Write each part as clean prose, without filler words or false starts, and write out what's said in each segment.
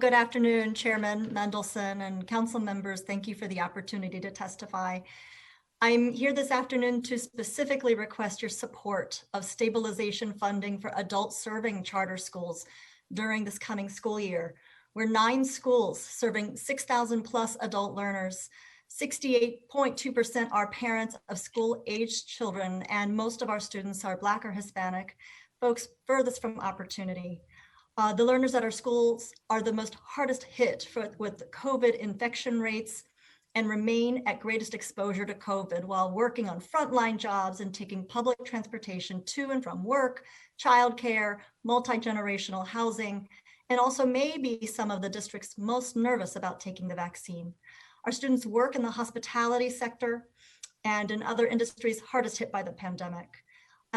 Good afternoon, Chairman Mendelson and council members. Thank you for the opportunity to testify. I'm here this afternoon to specifically request your support of stabilization funding for adult serving charter schools during this coming school year. We're 9 schools serving 6,000 plus adult learners. 68.2% are parents of school-aged children, and most of our students are Black or Hispanic, folks furthest from opportunity. The learners at our schools are the most hardest hit with COVID infection rates and remain at greatest exposure to COVID while working on frontline jobs and taking public transportation to and from work, childcare, multi-generational housing, and also may be some of the districts most nervous about taking the vaccine. Our students work in the hospitality sector and in other industries hardest hit by the pandemic.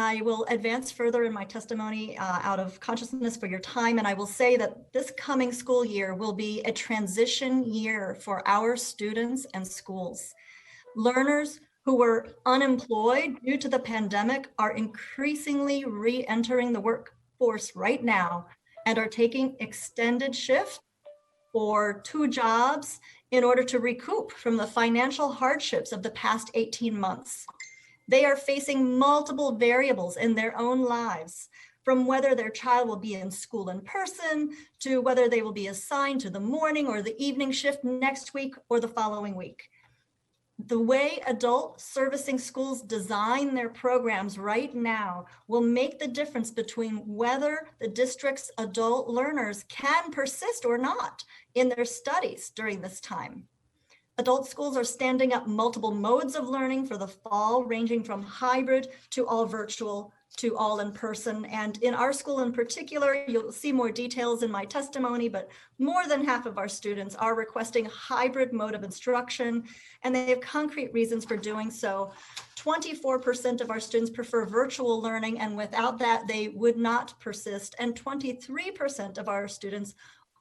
I will advance further in my testimony out of consciousness for your time, and I will say that this coming school year will be a transition year for our students and schools. Learners who were unemployed due to the pandemic are increasingly re-entering the workforce right now and are taking extended shifts or 2 jobs in order to recoup from the financial hardships of the past 18 months. They are facing multiple variables in their own lives, from whether their child will be in school in person to whether they will be assigned to the morning or the evening shift next week or the following week. The way adult servicing schools design their programs right now will make the difference between whether the district's adult learners can persist or not in their studies during this time. Adult schools are standing up multiple modes of learning for the fall, ranging from hybrid to all virtual to all in person. And in our school in particular, you'll see more details in my testimony, but more than half of our students are requesting a hybrid mode of instruction, and they have concrete reasons for doing so. 24% of our students prefer virtual learning, and without that, they would not persist. And 23% of our students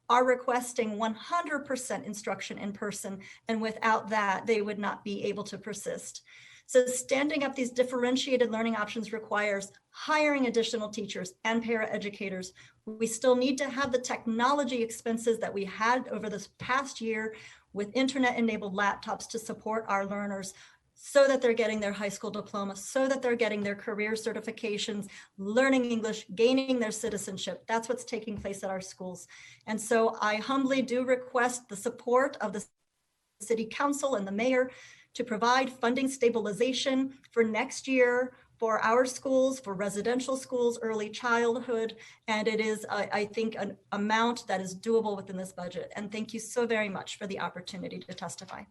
are requesting 100% instruction in person, and without that, they would not be able to persist. So standing up these differentiated learning options requires hiring additional teachers and paraeducators. We still need to have the technology expenses that we had over this past year with internet-enabled laptops to support our learners, so that they're getting their high school diploma, so that they're getting their career certifications, learning English, gaining their citizenship. That's what's taking place at our schools. And so I humbly do request the support of the City Council and the Mayor to provide funding stabilization for next year for our schools, for residential schools, early childhood. And it is, I think, an amount that is doable within this budget. And thank you so very much for the opportunity to testify.